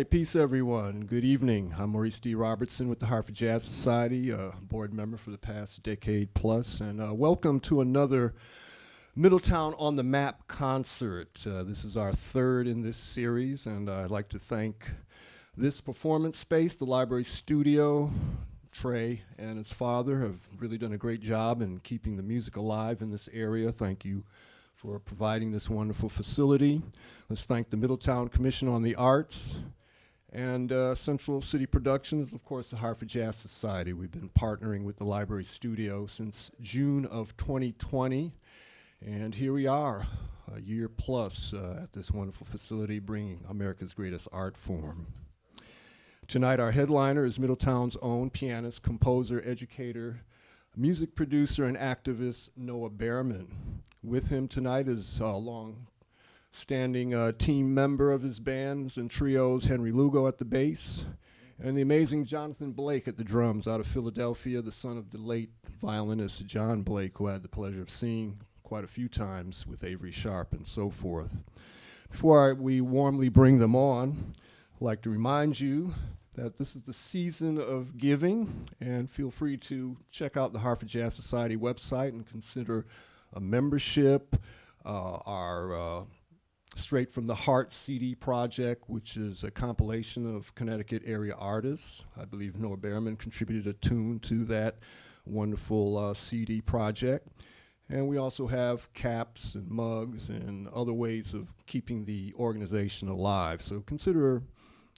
right, peace everyone. Good evening. I'm Maurice D. Robertson with the Hartford Jazz Society, a board member for the past decade plus, and welcome to another Middletown on the Map concert. This is our third in this series, and I'd like to thank this performance space, the library studio. Trey and his father have really done a great job in keeping the music alive in this area. Thank you for providing this wonderful facility. Let's thank the Middletown Commission on the Arts and Central City Productions, of course, the Hartford Jazz Society. We've been partnering with the library studio since June of 2020, and here we are, a year plus at this wonderful facility, bringing America's greatest art form. Tonight, our headliner is Middletown's own pianist, composer, educator, music producer, and activist Noah Baerman. With him tonight is a long-standing team member of his bands and trios, Henry Lugo at the bass, and the amazing Jonathan Blake at the drums out of Philadelphia, the son of the late violinist John Blake, who I had the pleasure of seeing quite a few times with Avery Sharp and so forth. Before we warmly bring them on, I'd like to remind you that this is the season of giving, and feel free to check out the Hartford Jazz Society website and consider a membership. Our Straight from the Heart CD project, which is a compilation of Connecticut area artists. I believe Noah Baerman contributed a tune to that wonderful CD project. And we also have caps and mugs and other ways of keeping the organization alive. So consider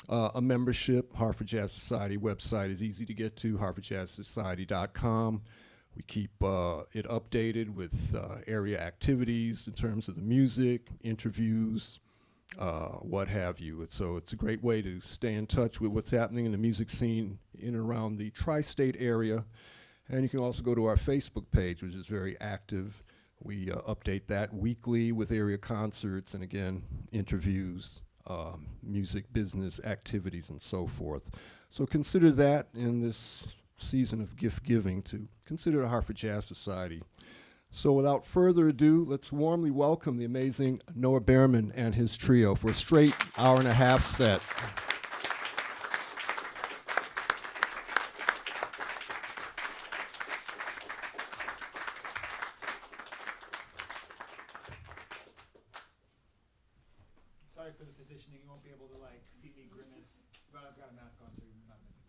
a membership. Hartford Jazz Society website is easy to get to, hartfordjazzsociety.com. We keep it updated with area activities in terms of the music, interviews, what have you. So it's a great way to stay in touch with what's happening in the music scene in and around the tri-state area. And you can also go to our Facebook page, which is very active. We update that weekly with area concerts and, again, interviews, music business activities, and so forth. So consider that in this season of gift giving, to consider the Hartford Jazz Society. So without further ado, let's warmly welcome the amazing Noah Baerman and his trio for a straight hour-and-a-half set. Sorry for the positioning. You won't be able to see me grimace, but I've got a mask on, so you're not missing.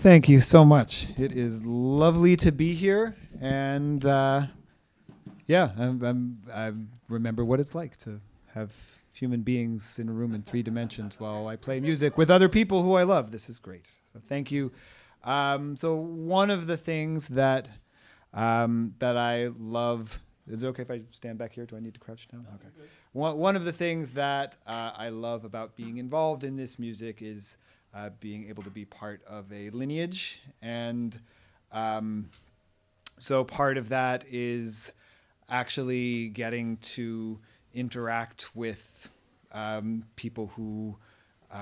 Thank you so much. It is lovely to be here, and I remember what it's like to have human beings in a room in 3 dimensions while I play music with other people who I love. This is great. So thank you. So one of the things that I love. Is it okay if I stand back here? Do I need to crouch down? Okay. One of the things that I love about being involved in this music is being able to be part of a lineage. And so part of that is actually getting to interact with people who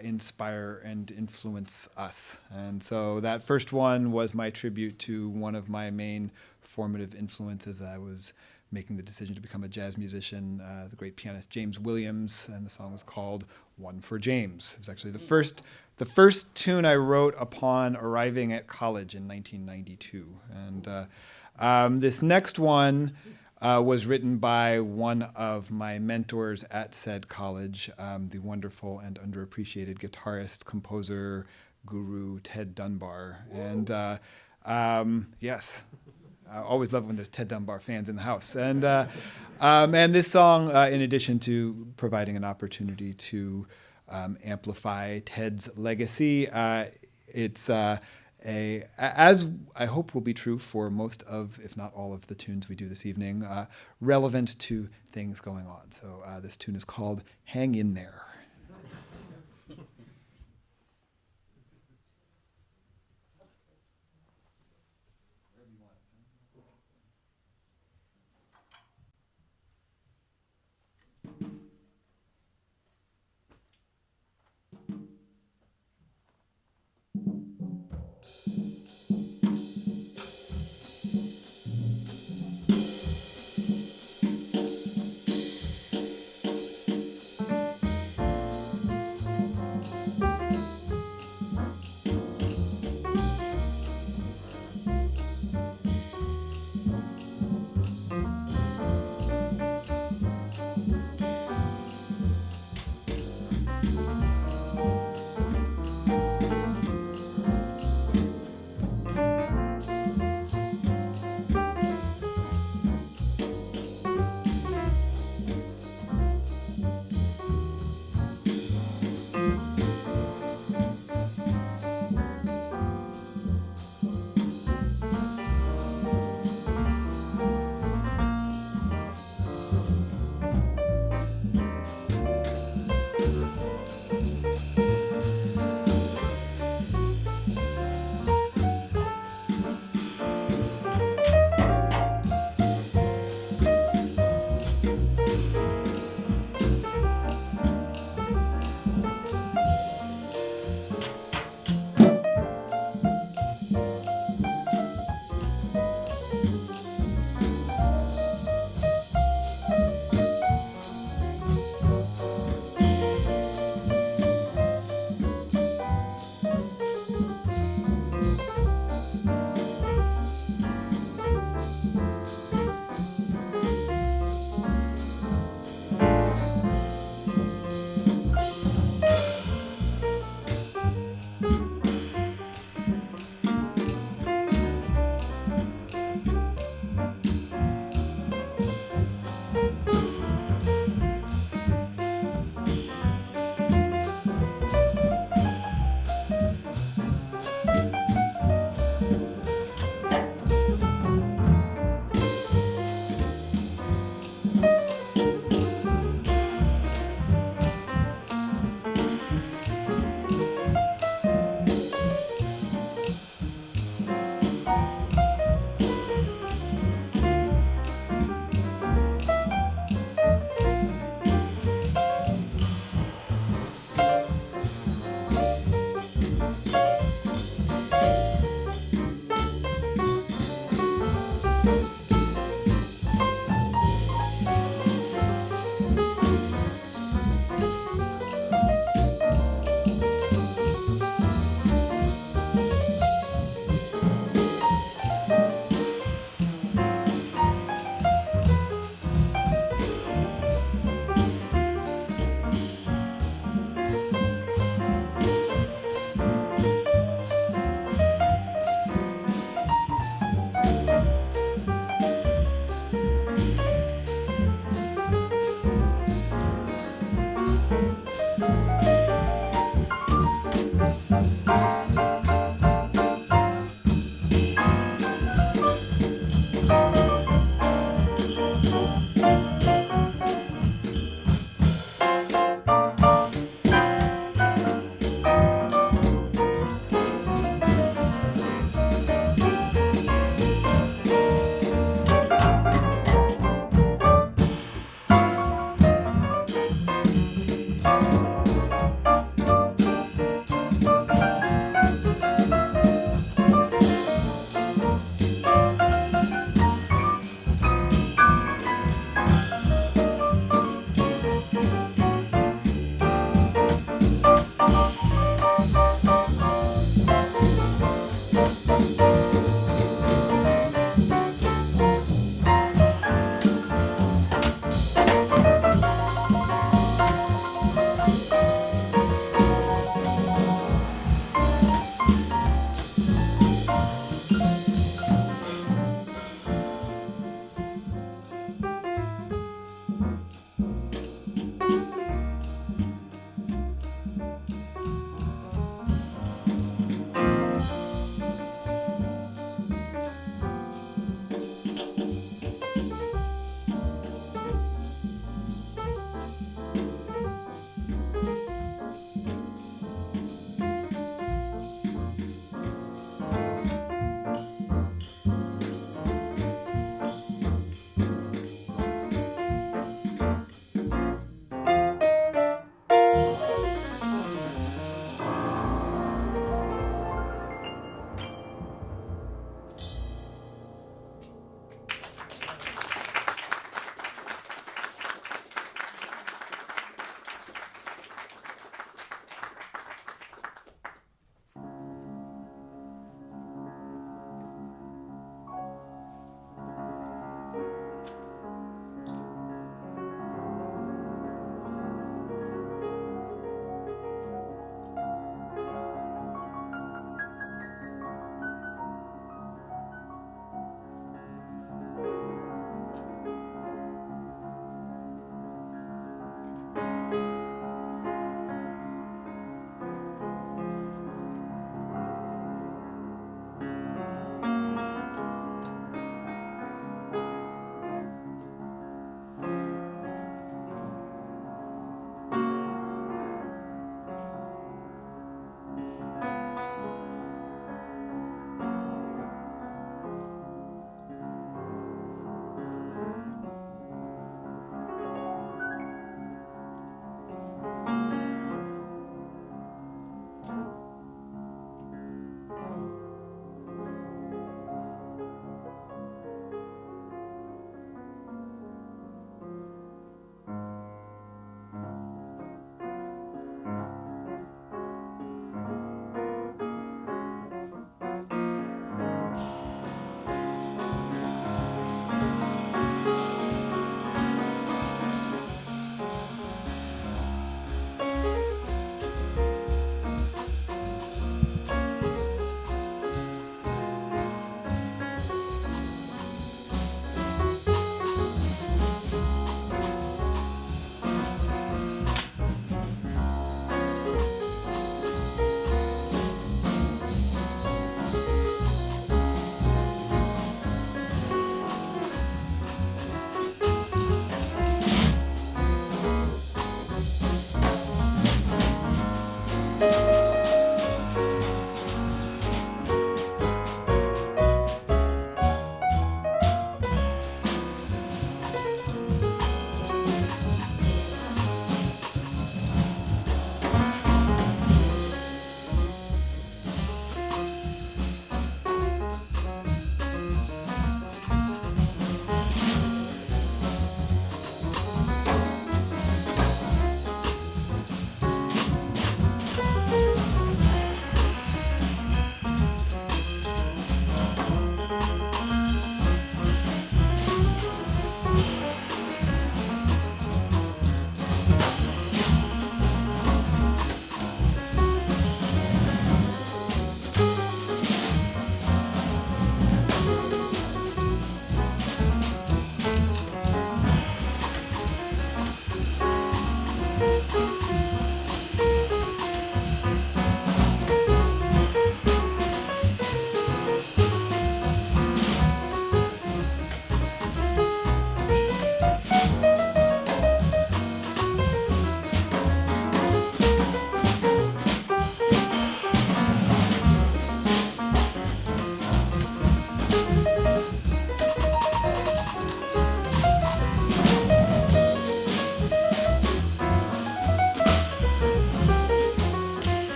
inspire and influence us. And so that first one was my tribute to one of my main formative influences. I was making the decision to become a jazz musician, the great pianist James Williams, and the song was called One for James. It was actually the first tune I wrote upon arriving at college in 1992. And this next one was written by one of my mentors at said college, the wonderful and underappreciated guitarist, composer, guru, Ted Dunbar. And yes, I always love when there's Ted Dunbar fans in the house. And this song, in addition to providing an opportunity to amplify Ted's legacy, it's as I hope will be true for most of, if not all of the tunes we do this evening, relevant to things going on. So this tune is called Hang In There.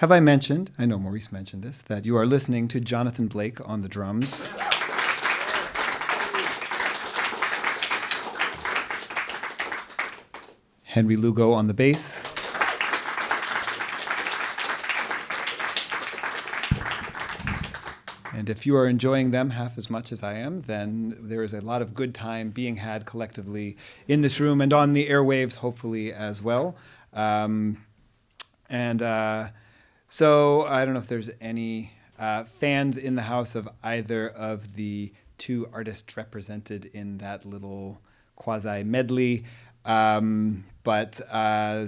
have I mentioned, I know Maurice mentioned this, that you are listening to Jonathan Blake on the drums. Henry Lugo on the bass. And if you are enjoying them half as much as I am, then there is a lot of good time being had collectively in this room and on the airwaves, hopefully, as well. So I don't know if there's any fans in the house of either of the two artists represented in that little quasi-medley. But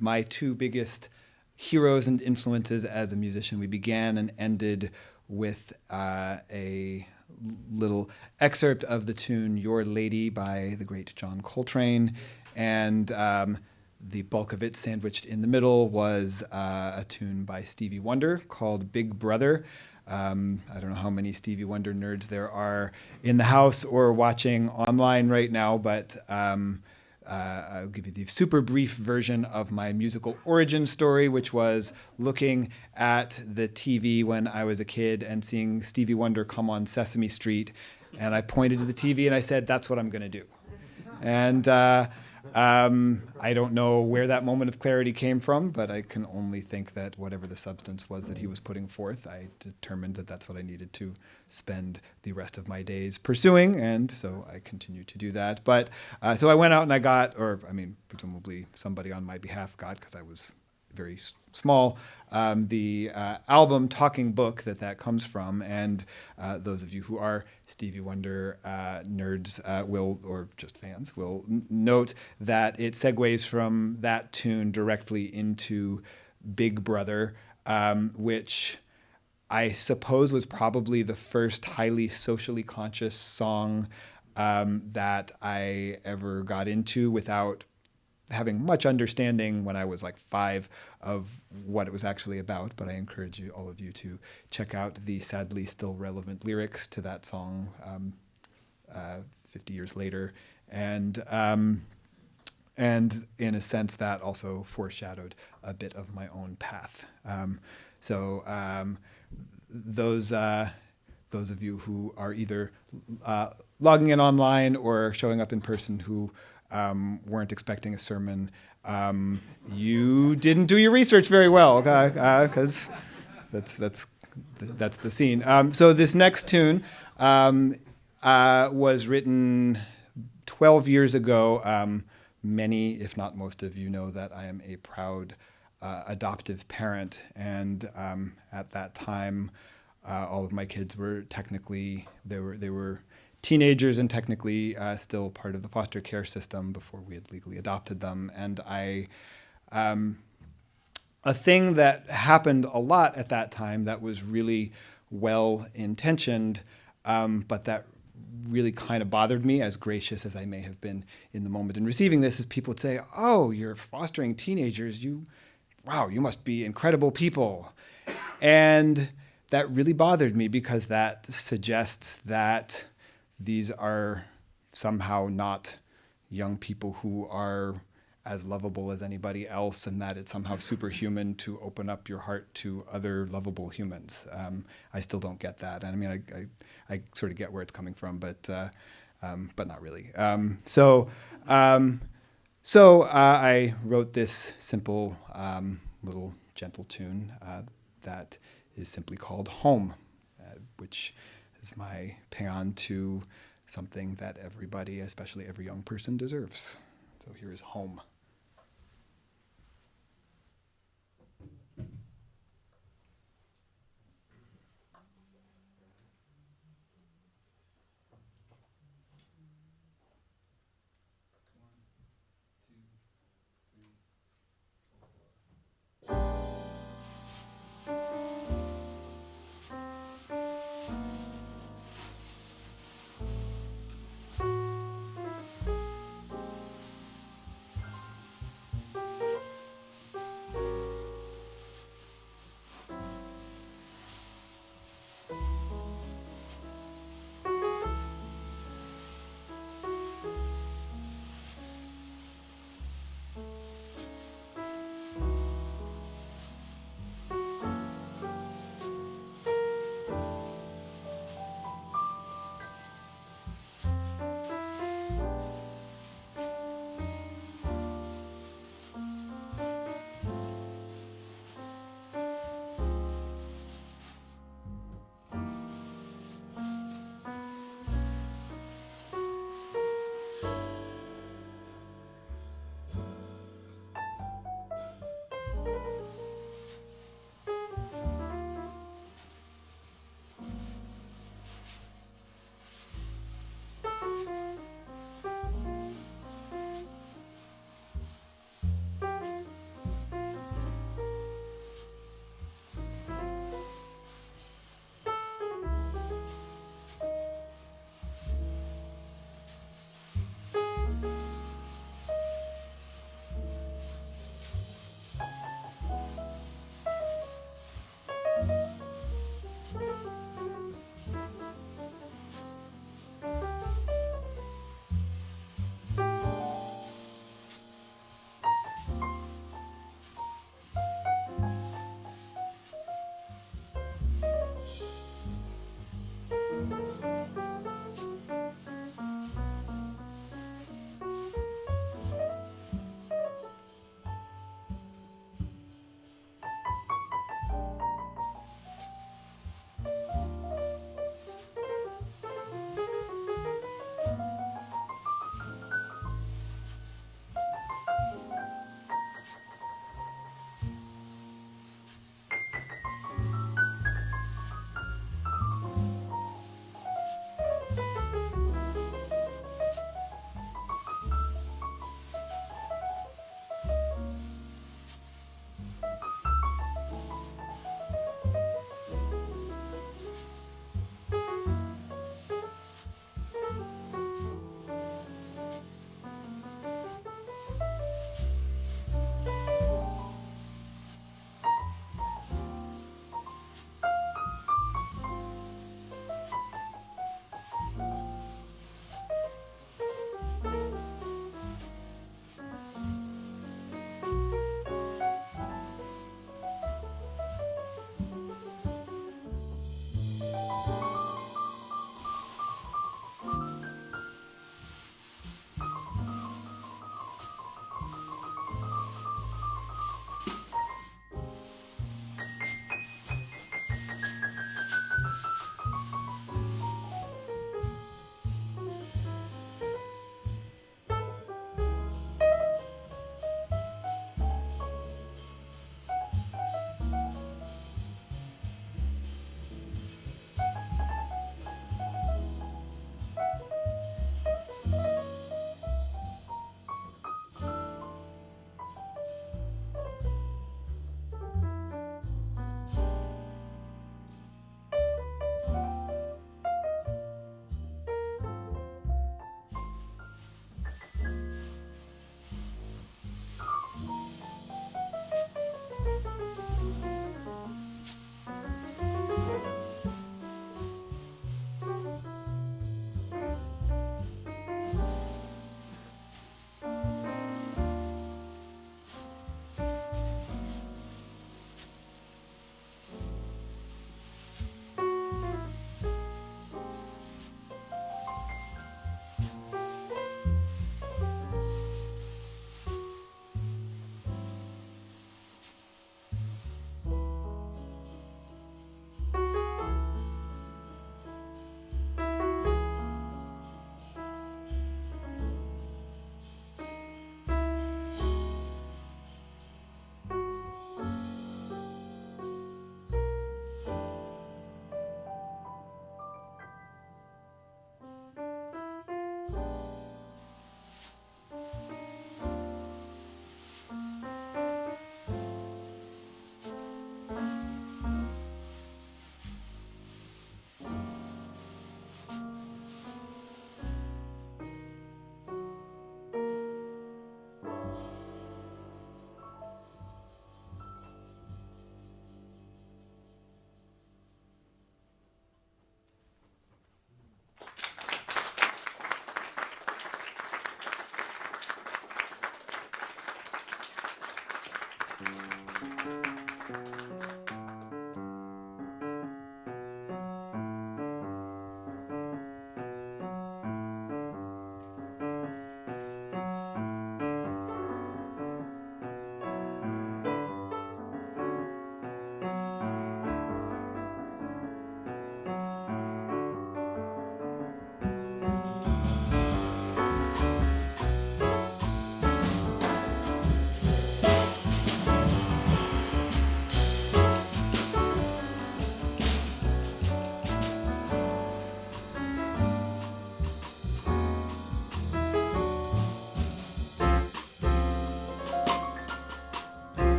my two biggest heroes and influences as a musician, we began and ended with a little excerpt of the tune Your Lady by the great John Coltrane. And the bulk of it sandwiched in the middle was a tune by Stevie Wonder called Big Brother. I don't know how many Stevie Wonder nerds there are in the house or watching online right now, but I'll give you the super brief version of my musical origin story, which was looking at the TV when I was a kid and seeing Stevie Wonder come on Sesame Street. And I pointed to the TV and I said, that's what I'm going to do. And I don't know where that moment of clarity came from, but I can only think that whatever the substance was that he was putting forth, I determined that that's what I needed to spend the rest of my days pursuing, and so I continue to do that. But so I went out and I got, or I mean, presumably somebody on my behalf got, because I was very small, the album Talking Book that comes from, and those of you who are Stevie Wonder nerds will, or just fans, will note that it segues from that tune directly into Big Brother, which I suppose was probably the first highly socially conscious song that I ever got into without having much understanding when I was like 5 of what it was actually about. But I encourage you, all of you, to check out the sadly still relevant lyrics to that song 50 years later. And in a sense, that also foreshadowed a bit of my own path. Those of you who are either logging in online or showing up in person who weren't expecting a sermon, you didn't do your research very well, because that's the scene. So this next tune was written 12 years ago. Many, if not most of you, know that I am a proud adoptive parent, and at that time, all of my kids were technically they were teenagers and technically still part of the foster care system before we had legally adopted them. And a thing that happened a lot at that time that was really well-intentioned, but that really kind of bothered me, as gracious as I may have been in the moment in receiving this, is people would say, oh, you're fostering teenagers. Wow, you must be incredible people. And that really bothered me, because that suggests that these are somehow not young people who are as lovable as anybody else, and that it's somehow superhuman to open up your heart to other lovable humans. I still don't get that. And I mean, I sort of get where it's coming from, but not really. So I wrote this simple little gentle tune that is simply called Home, which is my paean to something that everybody, especially every young person, deserves. So here is Home.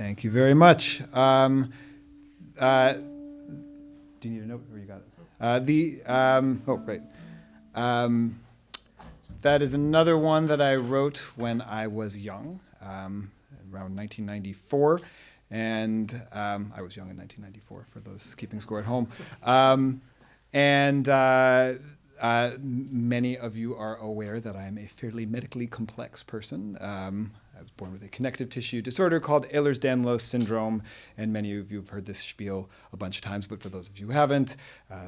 Thank you very much. Do you need a note, or you got it? Right. That is another one that I wrote when I was young, around 1994. And I was young in 1994, for those keeping score at home. Many of you are aware that I am a fairly medically complex person. I was born with a connective tissue disorder called Ehlers-Danlos syndrome, and many of you have heard this spiel a bunch of times, but for those of you who haven't,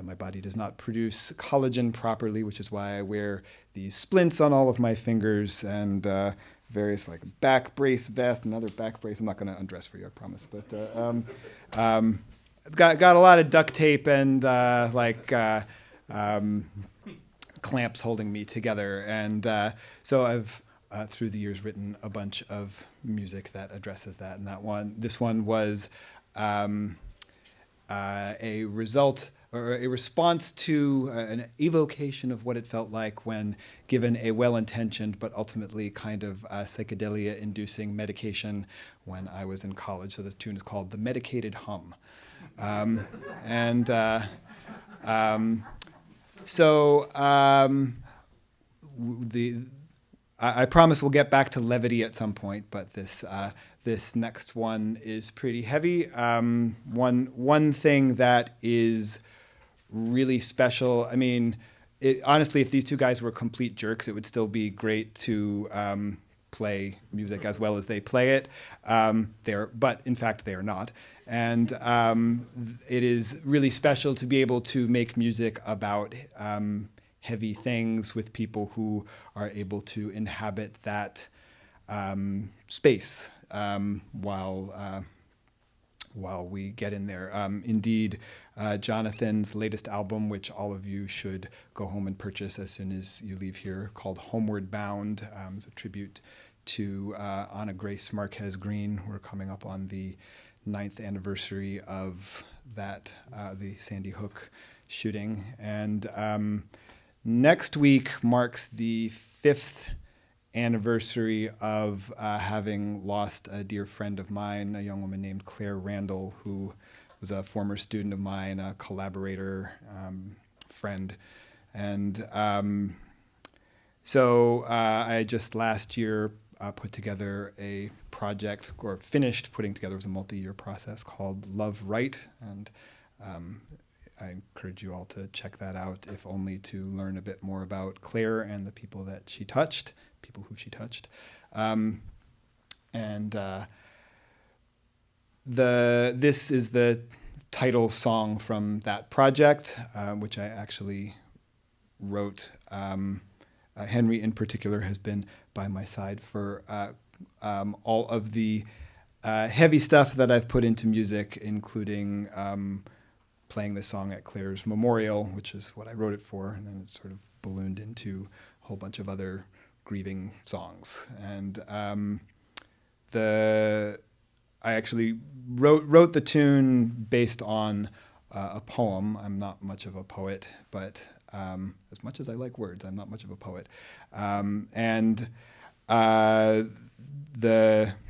my body does not produce collagen properly, which is why I wear these splints on all of my fingers and various like back brace vest, another back brace. I'm not going to undress for you, I promise, but got a lot of duct tape and clamps holding me together, and so I've through the years written a bunch of music that addresses that. And this one was a result or a response to an evocation of what it felt like when given a well-intentioned but ultimately kind of psychedelia-inducing medication when I was in college. So this tune is called "The Medicated Hum," I promise we'll get back to levity at some point, but this next one is pretty heavy. One thing that is really special, I mean, honestly, if these two guys were complete jerks, it would still be great to play music as well as they play it. But in fact, they are not. And it is really special to be able to make music about heavy things with people who are able to inhabit that space while we get in there. Indeed, Jonathan's latest album, which all of you should go home and purchase as soon as you leave here, called Homeward Bound, is a tribute to Anna Grace Marquez Green. We're coming up on the 9th anniversary of that, the Sandy Hook shooting. And next week marks the 5th anniversary of having lost a dear friend of mine, a young woman named Claire Randall, who was a former student of mine, a collaborator, friend. And so I just last year put together a project, or finished putting together, it was a multi-year process called Love Right. And I encourage you all to check that out, if only to learn a bit more about Claire and the people who she touched. This is the title song from that project, which I actually wrote. Henry, in particular, has been by my side for all of the heavy stuff that I've put into music, including playing this song at Claire's memorial, which is what I wrote it for, and then it sort of ballooned into a whole bunch of other grieving songs. And I actually wrote the tune based on a poem. I'm not much of a poet, but as much as I like words, I'm not much of a poet.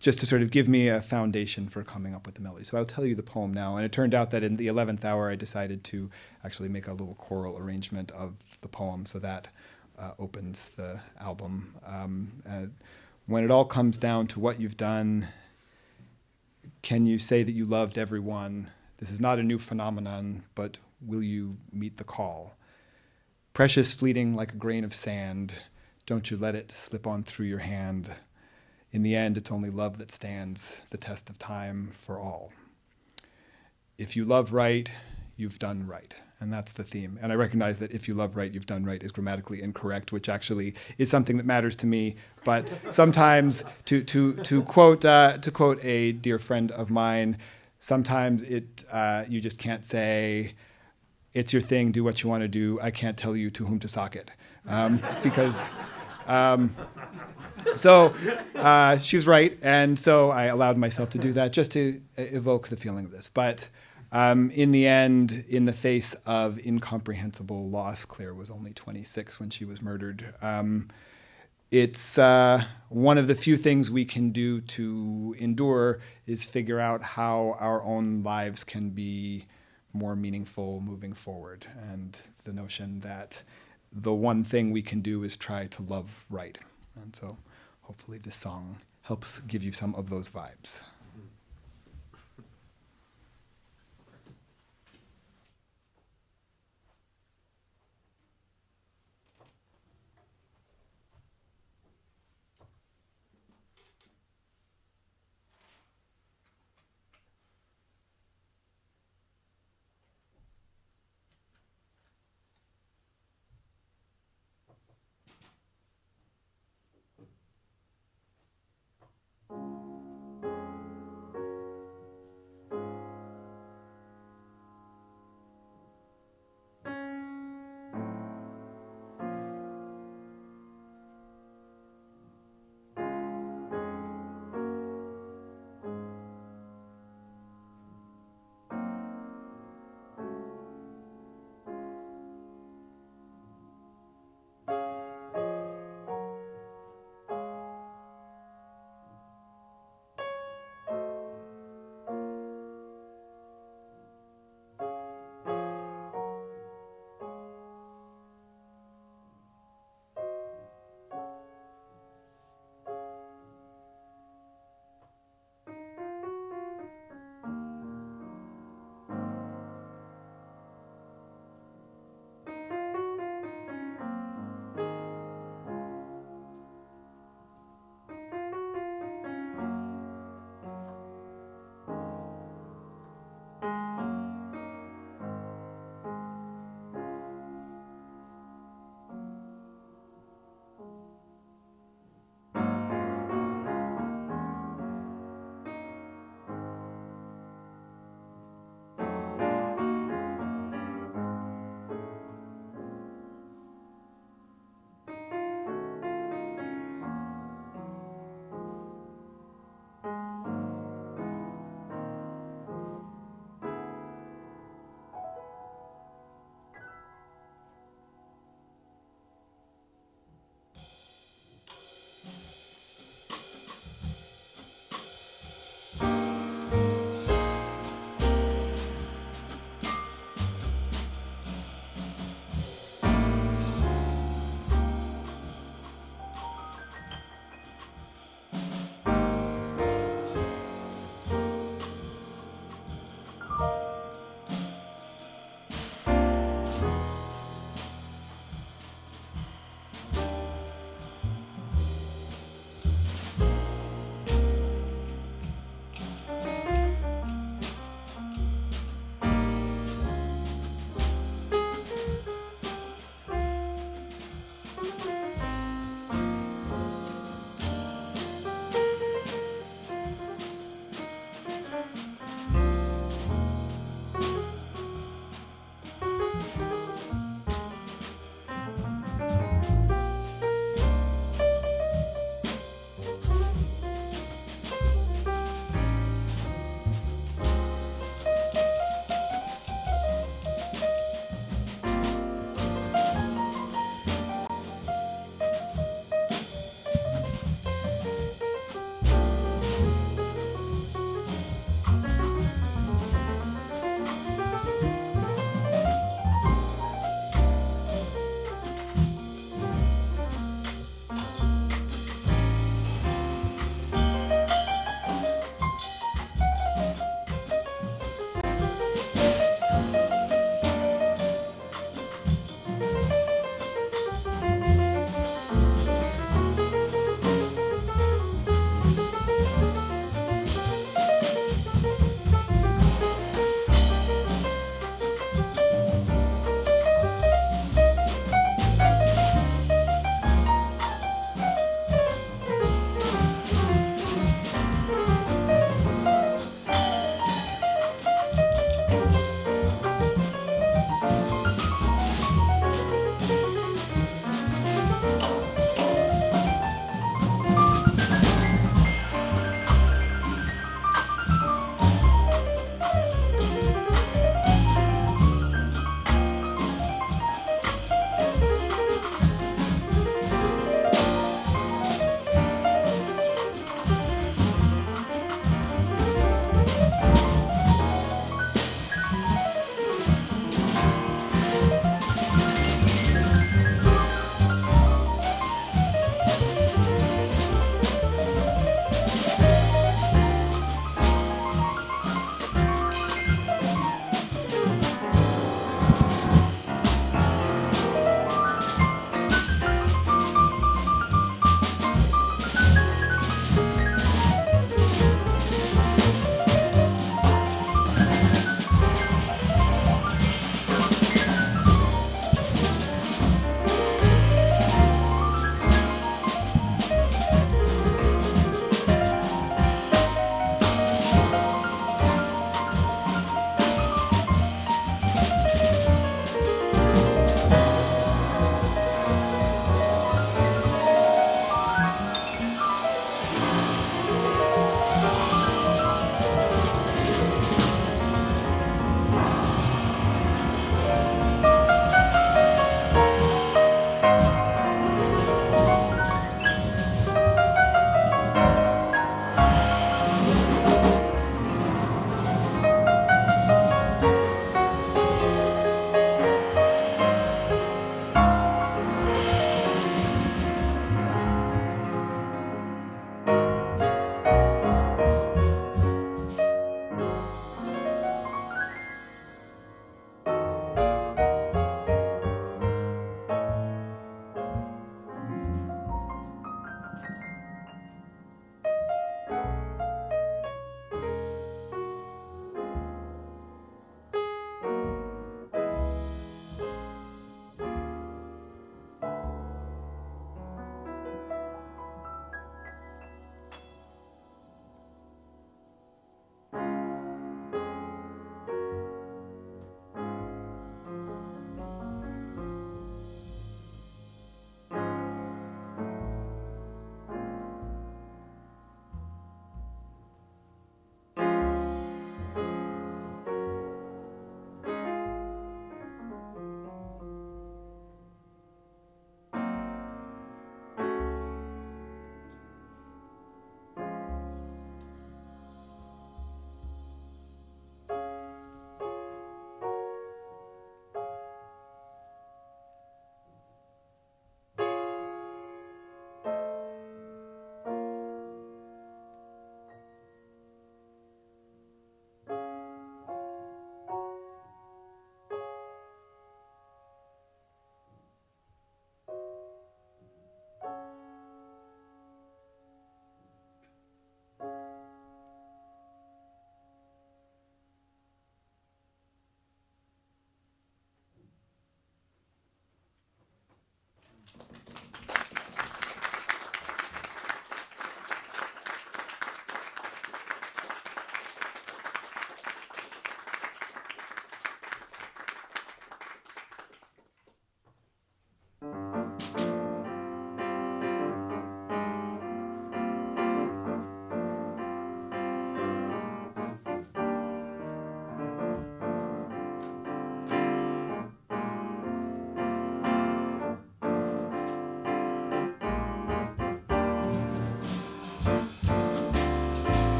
Just to sort of give me a foundation for coming up with the melody. So I'll tell you the poem now. And it turned out that in the 11th hour, I decided to actually make a little choral arrangement of the poem, so that opens the album. When it all comes down to what you've done, can you say that you loved everyone? This is not a new phenomenon, but will you meet the call? Precious, fleeting like a grain of sand, don't you let it slip on through your hand. In the end, it's only love that stands the test of time for all. If you love right, you've done right. And that's the theme. And I recognize that if you love right, you've done right is grammatically incorrect, which actually is something that matters to me. But sometimes, to quote a dear friend of mine, sometimes you just can't say, it's your thing, do what you want to do. I can't tell you to whom to sock it. So she was right, and so I allowed myself to do that just to evoke the feeling of this. But in the end, in the face of incomprehensible loss, Claire was only 26 when she was murdered. it's one of the few things we can do to endure is figure out how our own lives can be more meaningful moving forward. And the notion that the one thing we can do is try to love right. And so hopefully this song helps give you some of those vibes.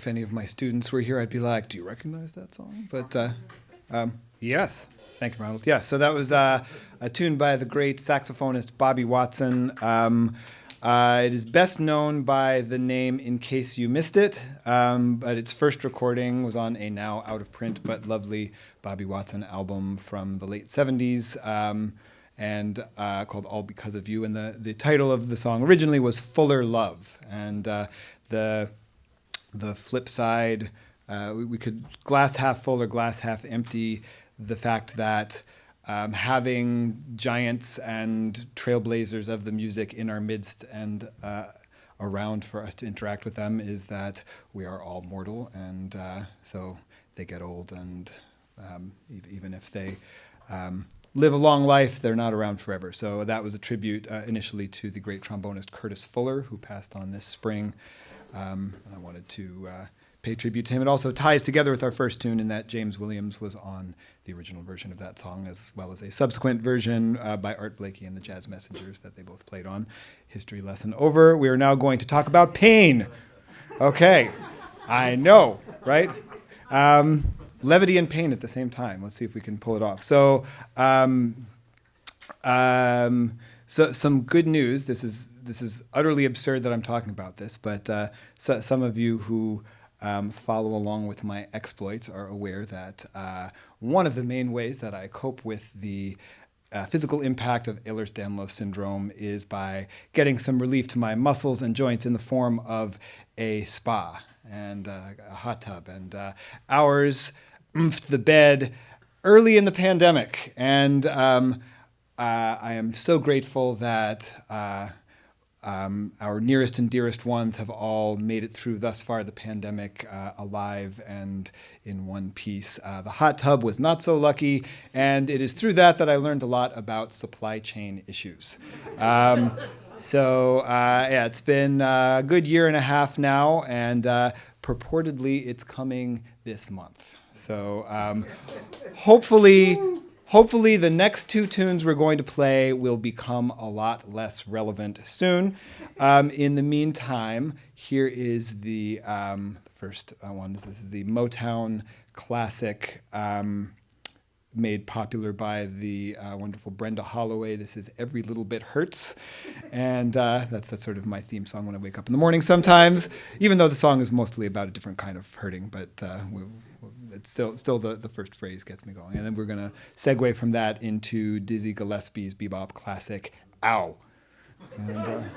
if any of my students were here, I'd be like, do you recognize that song? But yes, thank you, Ronald. Yes, so that was a tune by the great saxophonist Bobby Watson. It is best known by the name In Case You Missed It, but its first recording was on a now out-of-print but lovely Bobby Watson album from the late 70s, and called All Because of You. And the title of the song originally was Fuller Love. And the flip side, we could glass half full or glass half empty, the fact that having giants and trailblazers of the music in our midst and around for us to interact with them is that we are all mortal, and so they get old, and even if they live a long life, they're not around forever. So that was a tribute initially to the great trombonist Curtis Fuller, who passed on this spring. And I wanted to pay tribute to him. It also ties together with our first tune in that James Williams was on the original version of that song, as well as a subsequent version by Art Blakey and the Jazz Messengers that they both played on. History lesson over. We are now going to talk about pain. Okay, I know, right? Levity and pain at the same time. Let's see if we can pull it off. So some good news. This is utterly absurd that I'm talking about this, but some of you who follow along with my exploits are aware that one of the main ways that I cope with the physical impact of Ehlers-Danlos syndrome is by getting some relief to my muscles and joints in the form of a spa and a hot tub. And ours oomphed the bed early in the pandemic, and I am so grateful that our nearest and dearest ones have all made it through thus far the pandemic alive and in one piece. The hot tub was not so lucky, and it is through that I learned a lot about supply chain issues. So it's been a good year and a half now, and purportedly it's coming this month. So hopefully the next two tunes we're going to play will become a lot less relevant soon. In the meantime, here is the first one. This is the Motown classic made popular by the wonderful Brenda Holloway. This is Every Little Bit Hurts. And that's sort of my theme song when I wake up in the morning sometimes, even though the song is mostly about a different kind of hurting, but it's still the first phrase gets me going. And then we're going to segue from that into Dizzy Gillespie's bebop classic, Ow. And,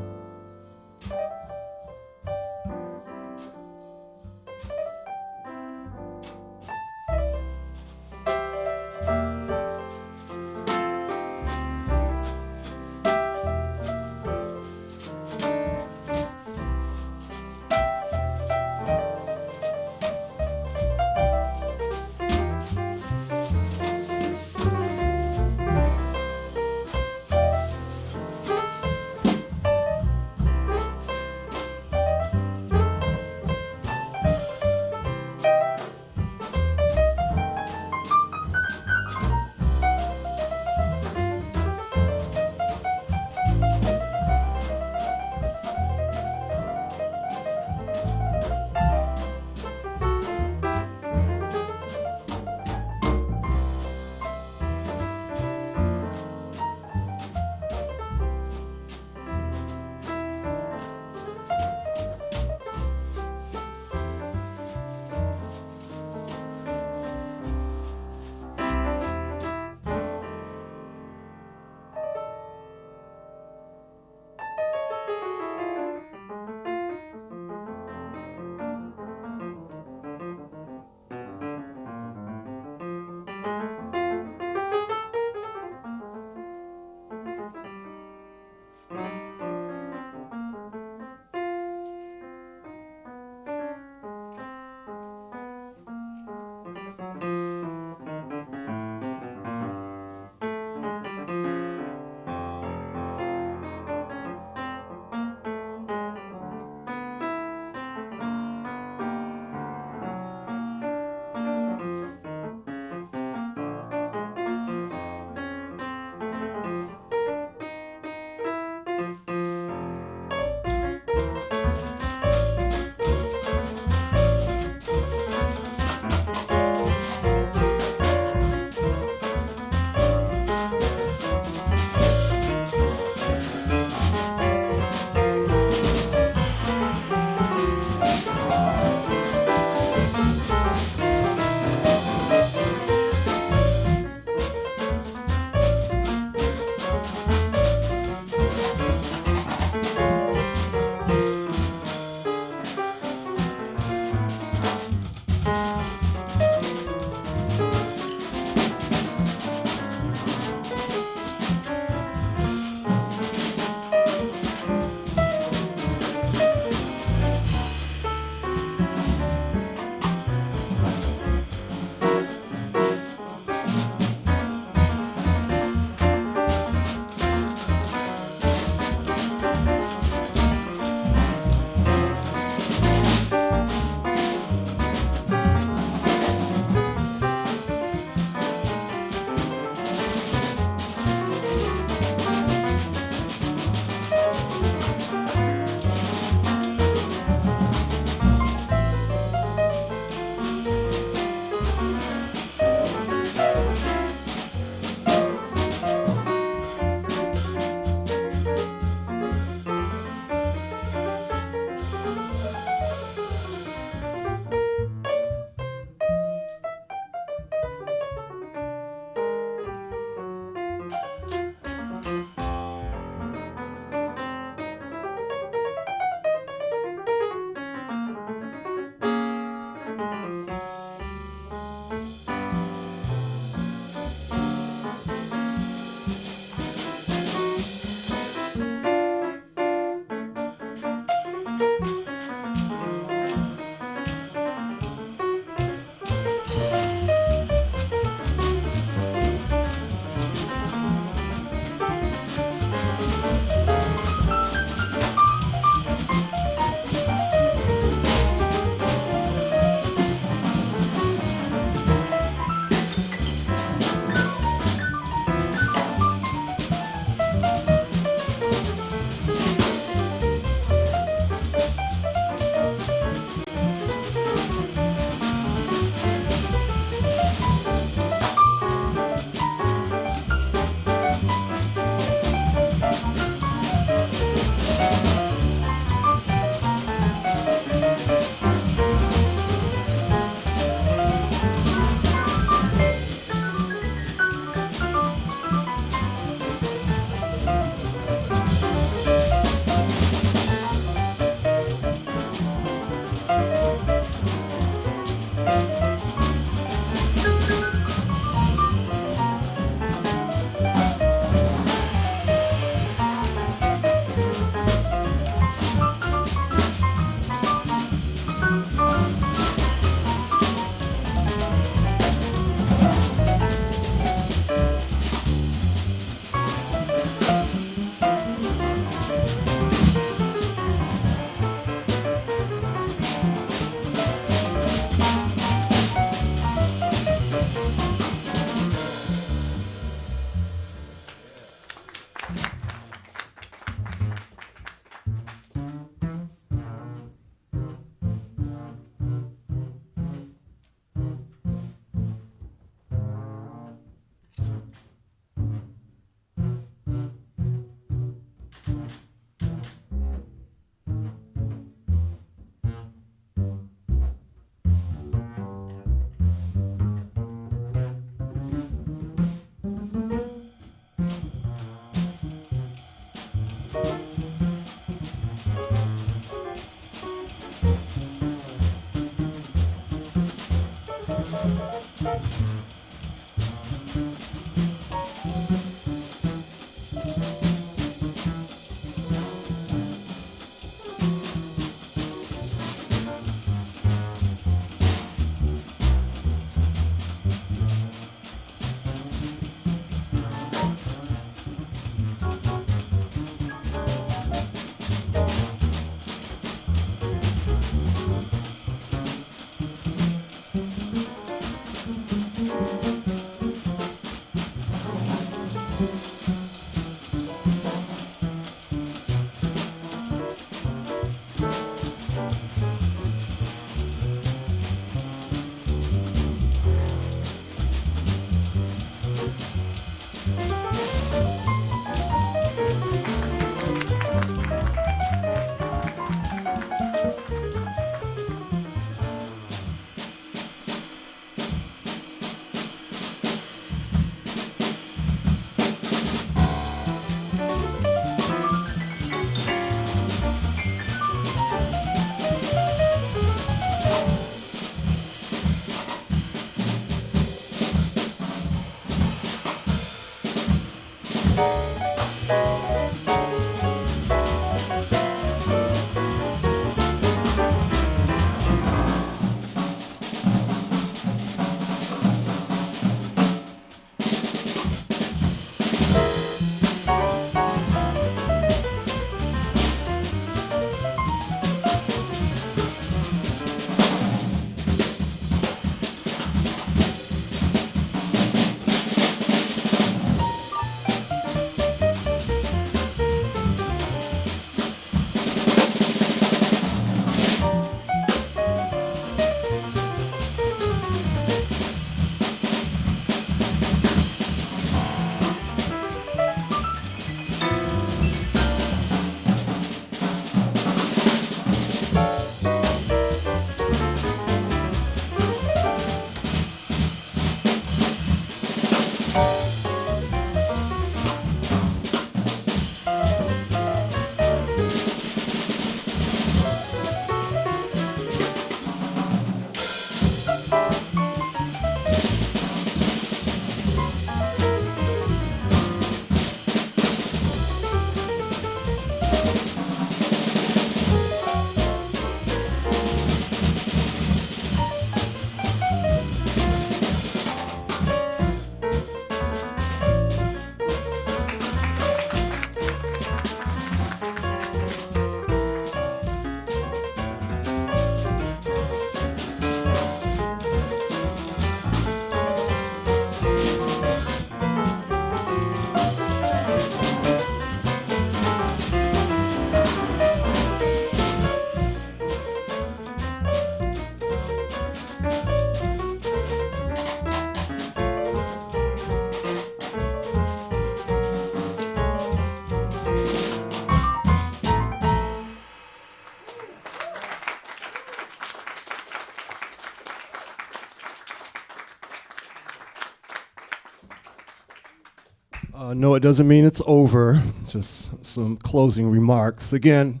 No, it doesn't mean it's over. Just some closing remarks. Again,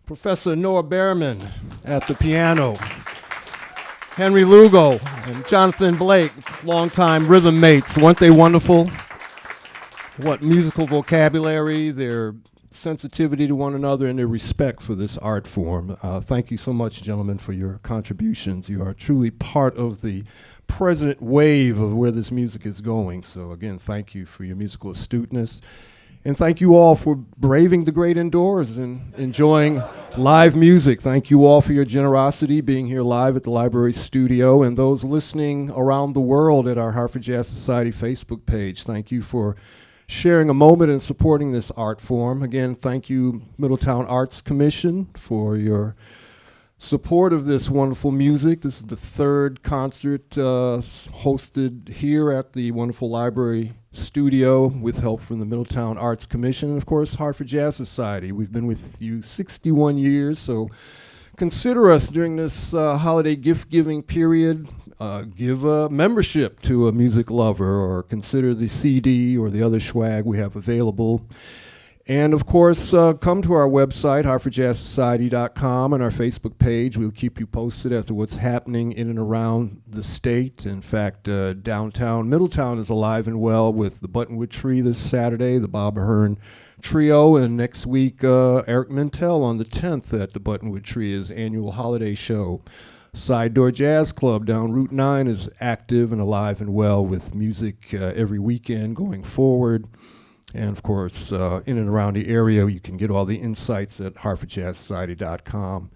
Professor Noah Baerman at the piano, Henry Lugo and Jonathan Blake, longtime rhythm mates. Weren't they wonderful? What musical vocabulary, their sensitivity to one another, and their respect for this art form. Thank you so much, gentlemen, for your contributions. You are truly part of the present wave of where this music is going. So again, thank you for your musical astuteness. And thank you all for braving the great indoors and enjoying live music. Thank you all for your generosity, being here live at the library studio, and those listening around the world at our Hartford Jazz Society Facebook page. Thank you for sharing a moment and supporting this art form. Again, thank you, Middletown Arts Commission, for your support of this wonderful music. This is the third concert hosted here at the wonderful library studio with help from the Middletown Arts Commission and, of course, Hartford Jazz Society. We've been with you 61 years, so consider us during this holiday gift-giving period. Give a membership to a music lover, or consider the CD or the other swag we have available. And, of course, come to our website, hartfordjazzsociety.com, and our Facebook page. We'll keep you posted as to what's happening in and around the state. In fact, downtown Middletown is alive and well with the Buttonwood Tree this Saturday, the Bob Ahern Trio, and next week, Eric Mintel on the 10th at the Buttonwood Tree, his annual holiday show. Side Door Jazz Club down Route 9 is active and alive and well with music every weekend going forward. And, of course, in and around the area, you can get all the insights at hartfordjazzsociety.com.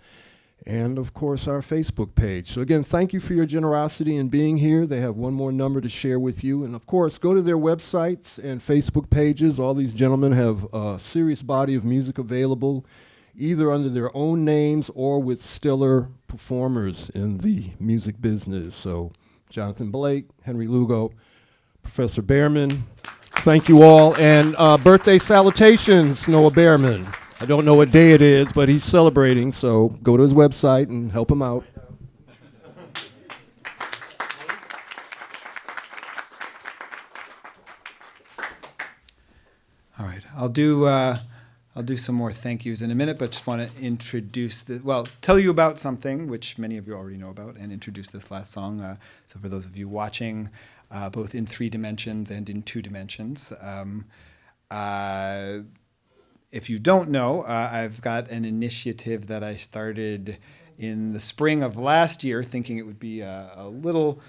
And, of course, our Facebook page. So, again, thank you for your generosity in being here. They have one more number to share with you. And, of course, go to their websites and Facebook pages. All these gentlemen have a serious body of music available, either under their own names or with stellar performers in the music business. So, Jonathan Blake, Henry Lugo, Professor Baerman, thank you all. And birthday salutations, Noah Baerman. I don't know what day it is, but he's celebrating, so go to his website and help him out. All right, I'll do some more thank yous in a minute, but just want to tell you about something which many of you already know about, and introduce this last song. So for those of you watching, both in 3 dimensions and in 2 dimensions, if you don't know, I've got an initiative that I started in the spring of last year, thinking it would be a little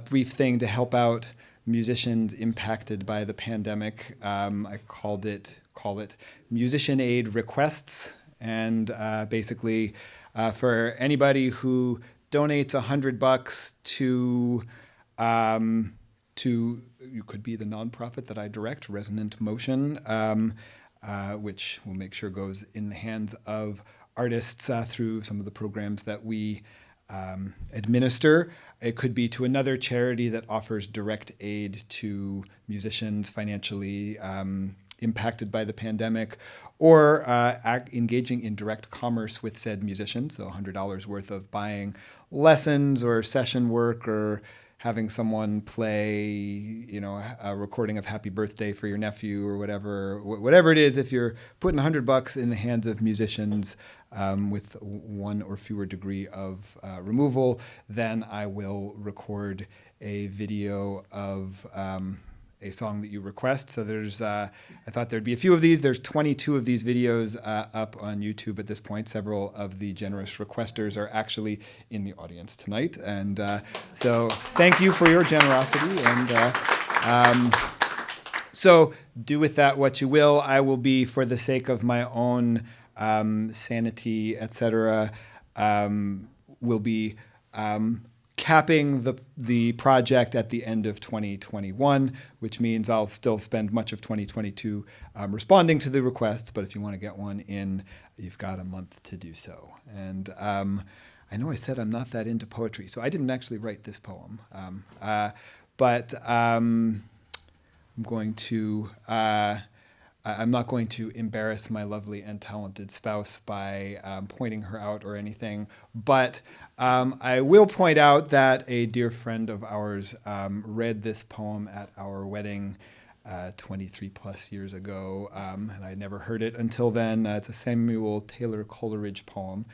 brief thing to help out musicians impacted by the pandemic. I call it Musician Aid Requests, and basically for anybody who donates $100 to you could be the nonprofit that I direct, Resonant Motion, which we'll make sure goes in the hands of artists through some of the programs that we administer. It could be to another charity that offers direct aid to musicians financially impacted by the pandemic, or engaging in direct commerce with said musicians, so $100 worth of buying lessons or session work, or having someone play, a recording of Happy Birthday for your nephew, or whatever it is. If you're putting $100 in the hands of musicians with 1 or fewer degree of removal, then I will record a video of a song that you request. So there's, I thought there'd be a few of these. There's 22 of these videos up on YouTube at this point. Several of the generous requesters are actually in the audience tonight. And so thank you for your generosity. And so do with that what you will. I will be, for the sake of my own sanity, etc., will be capping the project at the end of 2021, which means I'll still spend much of 2022 responding to the requests, but if you want to get one in, you've got a month to do so. And I know I said I'm not that into poetry, so I didn't actually write this poem, but I'm not going to embarrass my lovely and talented spouse by pointing her out or anything, but I will point out that a dear friend of ours read this poem at our wedding 23 plus years ago, and I never heard it until then. It's a Samuel Taylor Coleridge poem.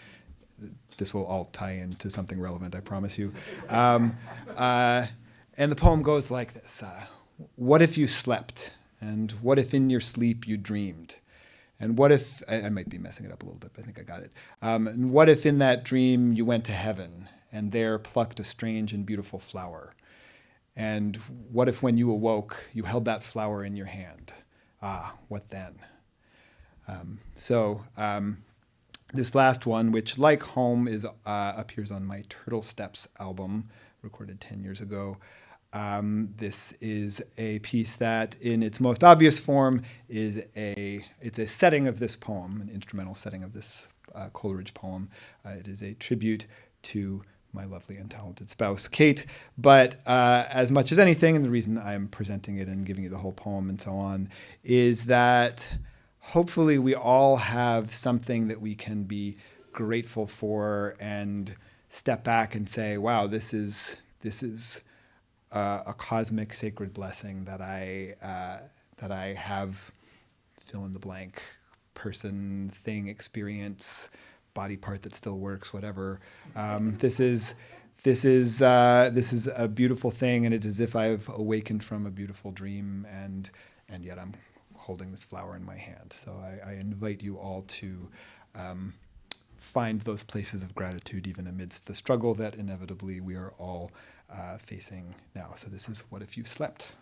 This will all tie into something relevant, I promise you. And the poem goes like this. What if you slept? And what if in your sleep you dreamed? And what if, I might be messing it up a little bit, but I think I got it. And what if in that dream you went to heaven and there plucked a strange and beautiful flower? And what if when you awoke, you held that flower in your hand? Ah, what then? This last one, which like Home appears on my Turtle Steps album, recorded 10 years ago. This is a piece that, in its most obvious form, it's a setting of this poem, an instrumental setting of this Coleridge poem. It is a tribute to my lovely and talented spouse, Kate. But as much as anything, and the reason I'm presenting it and giving you the whole poem and so on, is that hopefully we all have something that we can be grateful for and step back and say, wow, this is a cosmic sacred blessing that I have, fill in the blank, person, thing, experience, body part that still works, whatever. This is a beautiful thing, and it's as if I've awakened from a beautiful dream, and yet I'm holding this flower in my hand. So I invite you all to find those places of gratitude even amidst the struggle that inevitably we are all facing now. So this is What If You Slept?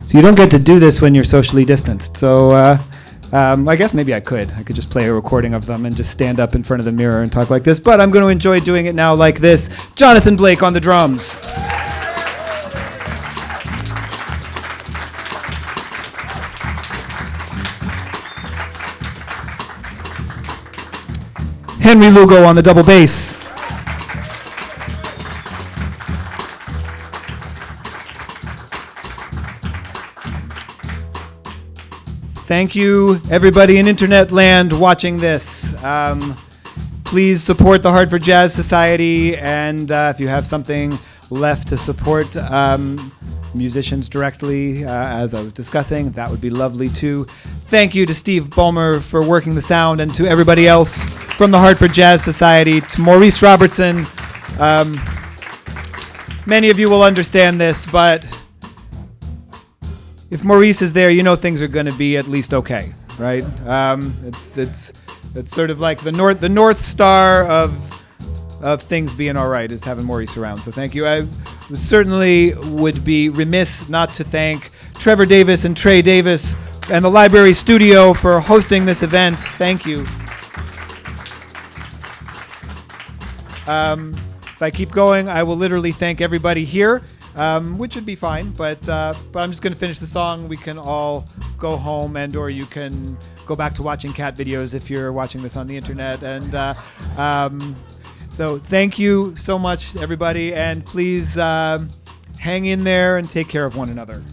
So you don't get to do this when you're socially distanced. So I guess maybe I could. I could just play a recording of them and just stand up in front of the mirror and talk like this. But I'm going to enjoy doing it now like this. Jonathan Blake on the drums. Henry Lugo on the double bass. Thank you, everybody in internet land watching this. Please support the Hartford Jazz Society, and if you have something left to support musicians directly, as I was discussing, that would be lovely too. Thank you to Steve Ballmer for working the sound, and to everybody else from the Hartford Jazz Society, to Maurice Robertson. Many of you will understand this, but if Maurice is there, you know things are going to be at least okay, right? It's sort of like the North Star of things being all right is having Maurice around. So thank you. I certainly would be remiss not to thank Trevor Davis and Trey Davis and the Library Studio for hosting this event. Thank you. If I keep going, I will literally thank everybody here. Which would be fine, but I'm just going to finish the song. We can all go home, and or you can go back to watching cat videos if you're watching this on the internet. And so thank you so much, everybody, and please hang in there and take care of one another.